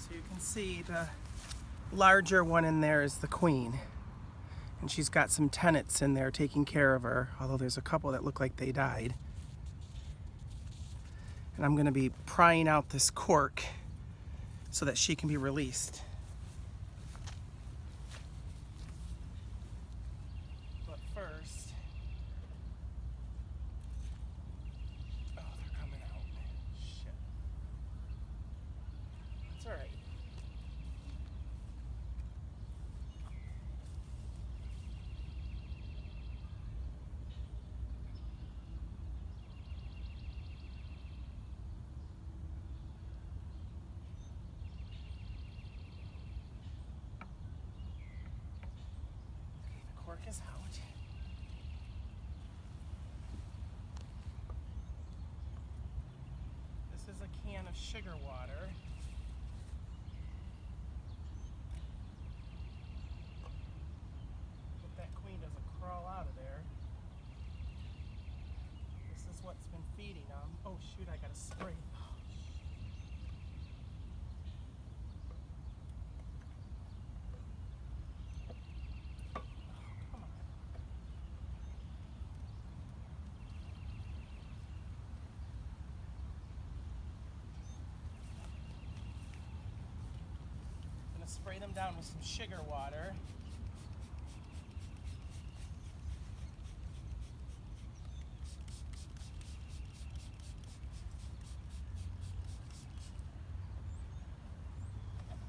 So you can see the larger one in there is the queen. And she's got some tenants in there taking care of her, although there's a couple that look like they died. And I'm gonna be prying out this cork so that she can be released. But first, oh, they're coming out. Shit. It's all right. Cork is out. This is a can of sugar water. Hope that queen doesn't crawl out of there. This is what's been feeding them. Oh shoot, I gotta spray. Oh, come on. I'm gonna spray them down with some sugar water.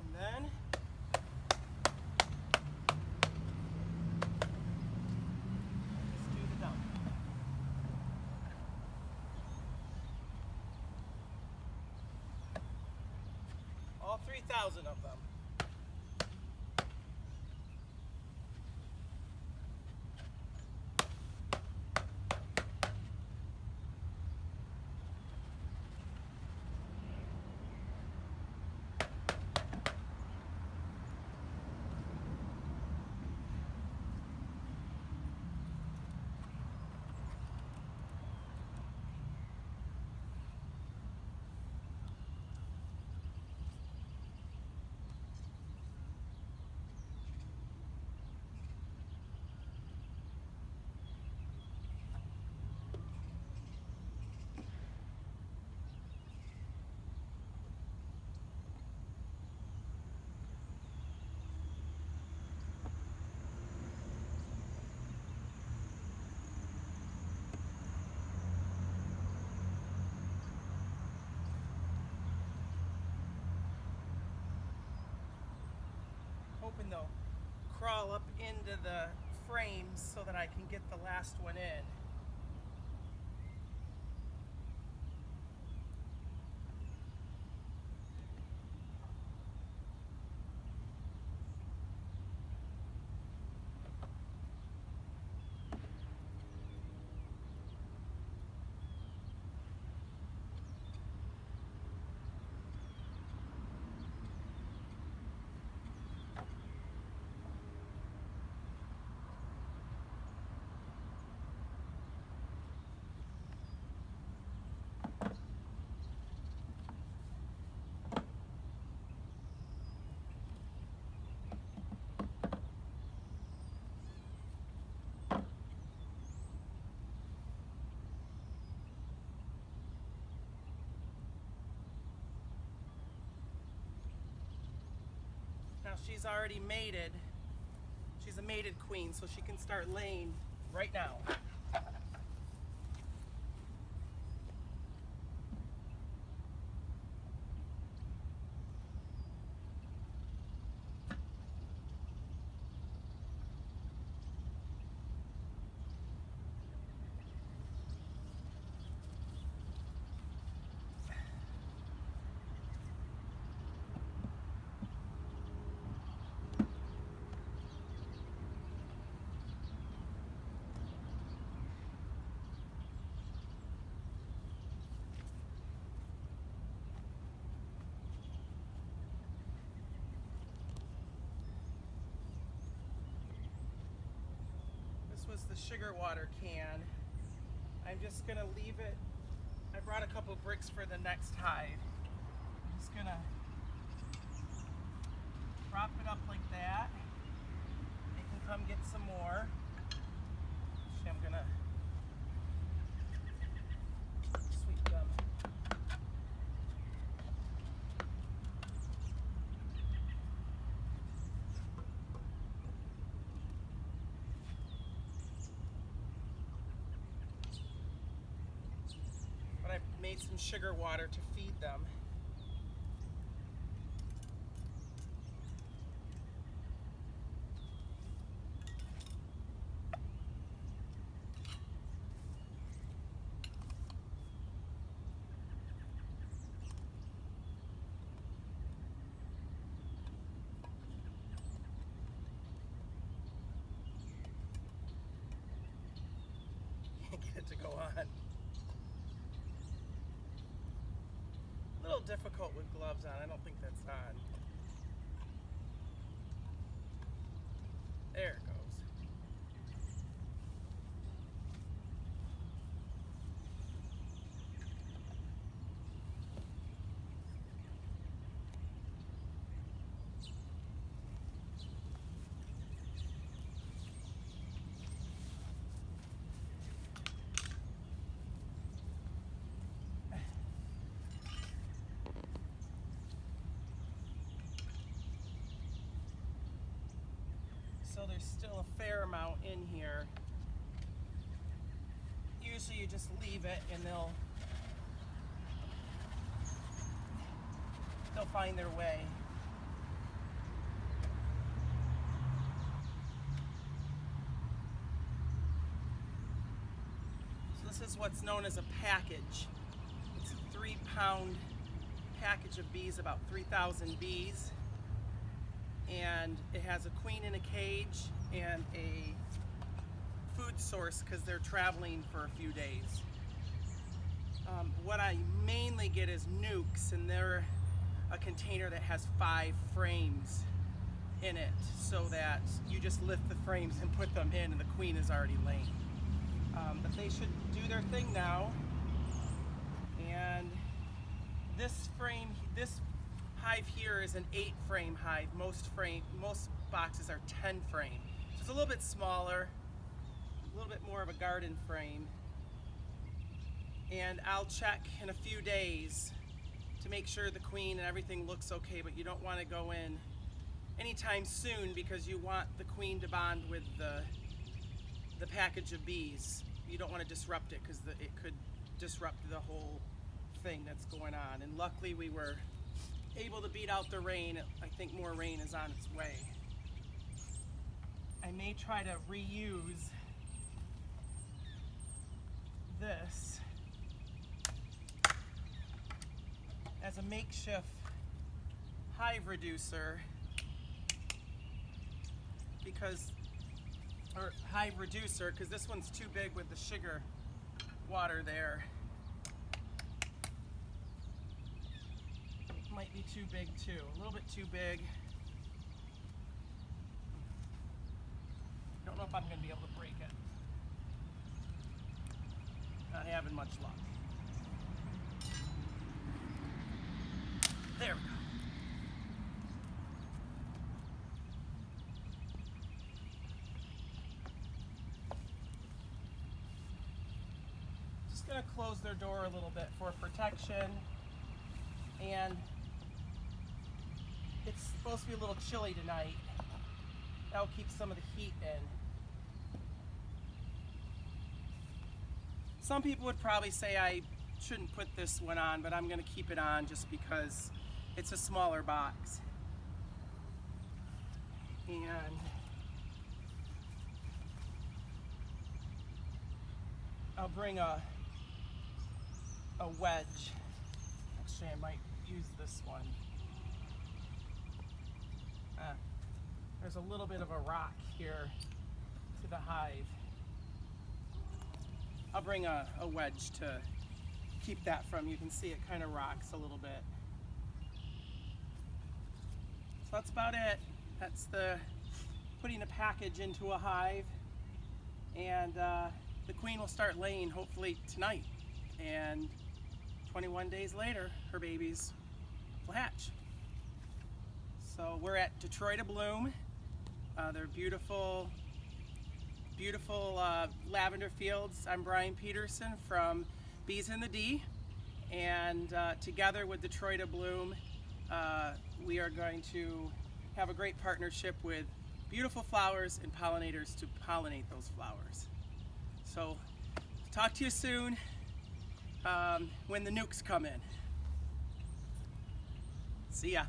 And then just do the dump. All 3,000 of them. Hoping they'll crawl up into the frames so that I can get the last one in. Now she's already mated. She's a mated queen, so she can start laying right now. This was the sugar water can. I'm just gonna leave it. I brought a couple bricks for the next hive. I'm just gonna prop it up like that. They can come get some more. Actually, I'm gonna sweep them. But I made some sugar water to feed them. Get it to go on. A little difficult with gloves on. I don't think that's on. There it goes. So there's still a fair amount in here. Usually you just leave it and they'll find their way. So this is what's known as a package. It's a 3-pound package of bees, about 3,000 bees. And it has a queen in a cage and a food source because they're traveling for a few days. What I mainly get is nukes, and they're a container that has 5 frames in it, so that you just lift the frames and put them in and the queen is already laying. But they should do their thing now. And this hive here is an 8-frame hive. Most boxes are 10 frame. So it's a little bit smaller, a little bit more of a garden frame. And I'll check in a few days to make sure the queen and everything looks okay, but you don't want to go in anytime soon because you want the queen to bond with the package of bees. You don't want to disrupt it because it could disrupt the whole thing that's going on. And luckily we were able to beat out the rain. I think more rain is on its way. I may try to reuse this as a makeshift hive reducer because this one's too big with the sugar water there. Might be too big too, a little bit too big. Don't know if I'm going to be able to break it. Not having much luck. There we go. Just going to close their door a little bit for protection. And it's supposed to be a little chilly tonight. That'll keep some of the heat in. Some people would probably say I shouldn't put this one on, but I'm going to keep it on just because it's a smaller box. And I'll bring a wedge. Actually, I might use this one. There's a little bit of a rock here to the hive. I'll bring a wedge to keep that from. You can see it kind of rocks a little bit. So that's about it. That's the putting a package into a hive, and the queen will start laying hopefully tonight, and 21 days later her babies will hatch. So we're at Detroit Abloom. They're beautiful, beautiful lavender fields. I'm Brian Peterson from Bees in the D, and together with Detroit Abloom, we are going to have a great partnership with beautiful flowers and pollinators to pollinate those flowers. So talk to you soon when the nukes come in. See ya.